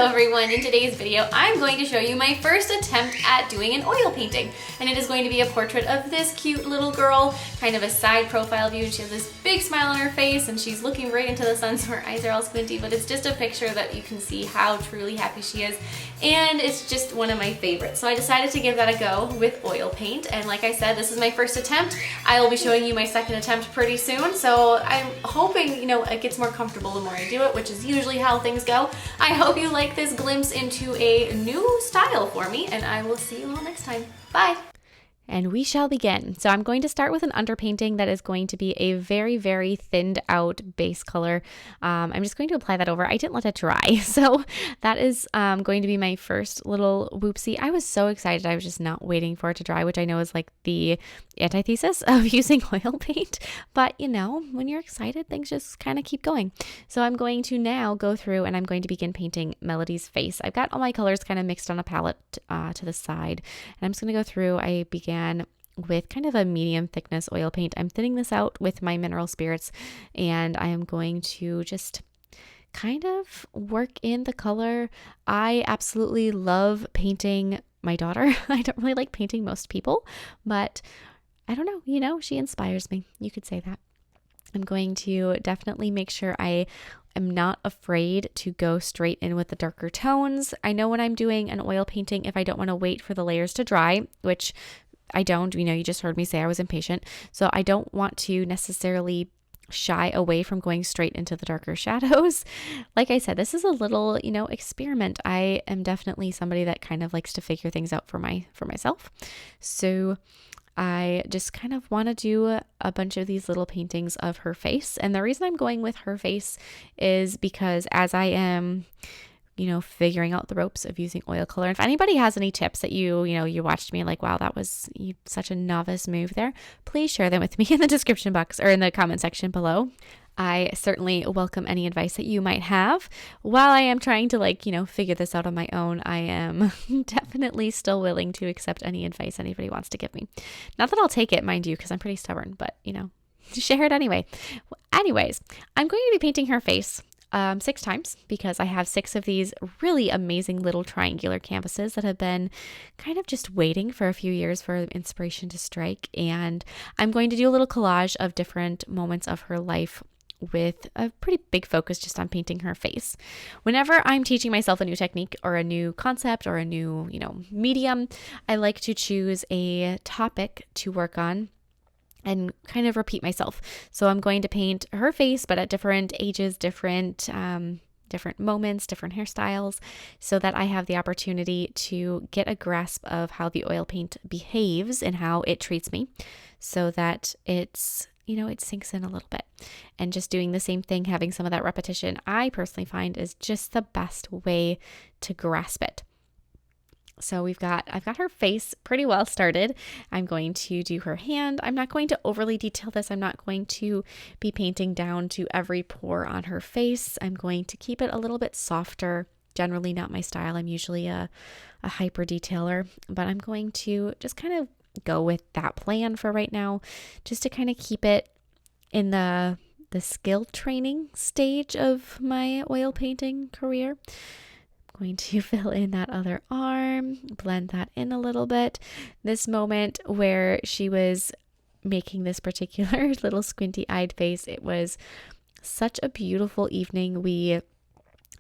everyone, in today's video I'm going to show you my first attempt at doing an oil painting, and it is going to be a portrait of this cute little girl, kind of a side profile view, and she has this big smile on her face and she's looking right into the sun so her eyes are all squinty, but it's just a picture that you can see how truly happy she is, and it's just one of my favorites. So I decided to give that a go with oil paint, and like I said, this is my first attempt. I will be showing you my second attempt pretty soon, so I'm hoping, it gets more comfortable the more I do it, which is usually how things go. I hope you like this glimpse into a new style for me, and I will see you all next time. Bye! And we shall begin. So I'm going to start with an underpainting that is going to be a very, very thinned out base color. I'm just going to apply that over. I didn't let it dry. So that is going to be my first little whoopsie. I was so excited. I was just not waiting for it to dry, which I know is like the antithesis of using oil paint. But when you're excited, things just kind of keep going. So I'm going to now go through and I'm going to begin painting Melody's face. I've got all my colors kind of mixed on a palette to the side. And I'm just going to go through. I began with kind of a medium thickness oil paint. I'm thinning this out with my mineral spirits, and I am going to just kind of work in the color. I absolutely love painting my daughter. I don't really like painting most people, but I don't know, she inspires me. You could say that. I'm going to definitely make sure I am not afraid to go straight in with the darker tones. I know when I'm doing an oil painting, if I don't want to wait for the layers to dry, which I don't, you just heard me say I was impatient. So I don't want to necessarily shy away from going straight into the darker shadows. Like I said, this is a little, experiment. I am definitely somebody that kind of likes to figure things out for myself. So I just kind of want to do a bunch of these little paintings of her face. And the reason I'm going with her face is because as I am figuring out the ropes of using oil color. If anybody has any tips that you watched me like, wow, that was such a novice move there, please share them with me in the description box or in the comment section below. I certainly welcome any advice that you might have. While I am trying to figure this out on my own, I am definitely still willing to accept any advice anybody wants to give me. Not that I'll take it, mind you, because I'm pretty stubborn, but share it anyway. Anyways, I'm going to be painting her face 6 times because I have 6 of these really amazing little triangular canvases that have been kind of just waiting for a few years for inspiration to strike. And I'm going to do a little collage of different moments of her life with a pretty big focus just on painting her face. Whenever I'm teaching myself a new technique or a new concept or a new, medium, I like to choose a topic to work on and kind of repeat myself. So I'm going to paint her face, but at different ages, different moments, different hairstyles, so that I have the opportunity to get a grasp of how the oil paint behaves and how it treats me, so that it's, it sinks in a little bit. And just doing the same thing, having some of that repetition, I personally find is just the best way to grasp it. So I've got her face pretty well started. I'm going to do her hand. I'm not going to overly detail this. I'm not going to be painting down to every pore on her face. I'm going to keep it a little bit softer. Generally not my style. I'm usually a hyper detailer, but I'm going to just kind of go with that plan for right now, just to kind of keep it in the skill training stage of my oil painting career. Going to fill in that other arm, blend that in a little bit. This moment where she was making this particular little squinty-eyed face, it was such a beautiful evening. We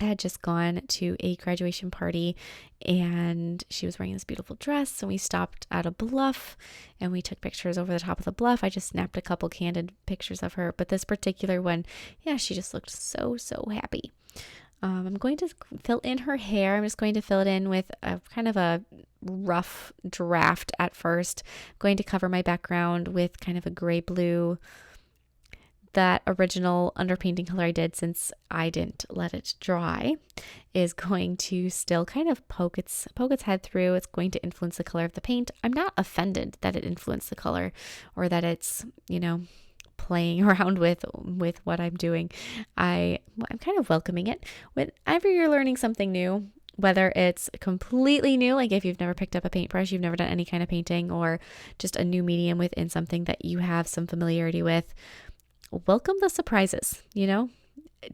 had just gone to a graduation party and she was wearing this beautiful dress, and we stopped at a bluff and we took pictures over the top of the bluff. I just snapped a couple candid pictures of her, but this particular one, she just looked so happy. I'm going to fill in her hair. I'm just going to fill it in with a kind of a rough draft at first. I'm going to cover my background with kind of a gray blue. That original underpainting color I did, since I didn't let it dry, is going to still kind of poke its head through. It's going to influence the color of the paint. I'm not offended that it influenced the color or that it's, playing around with what I'm doing. I'm kind of welcoming it. Whenever you're learning something new, whether it's completely new, like if you've never picked up a paintbrush, you've never done any kind of painting, or just a new medium within something that you have some familiarity with, welcome the surprises.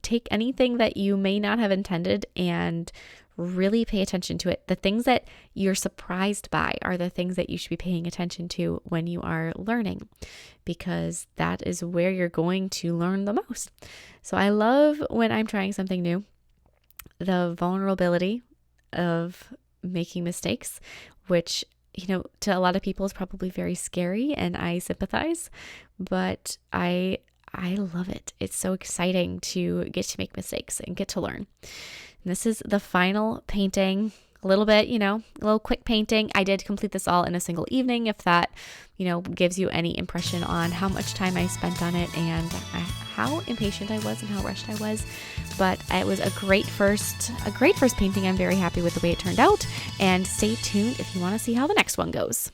take anything that you may not have intended and really pay attention to it. The things that you're surprised by are the things that you should be paying attention to when you are learning, because that is where you're going to learn the most. So I love when I'm trying something new, the vulnerability of making mistakes, which, to a lot of people is probably very scary, and I sympathize, but I love it. It's so exciting to get to make mistakes and get to learn. And this is the final painting, a little bit, a little quick painting. I did complete this all in a single evening, if that, gives you any impression on how much time I spent on it and how impatient I was and how rushed I was. But it was a great first painting. I'm very happy with the way it turned out, and stay tuned if you want to see how the next one goes.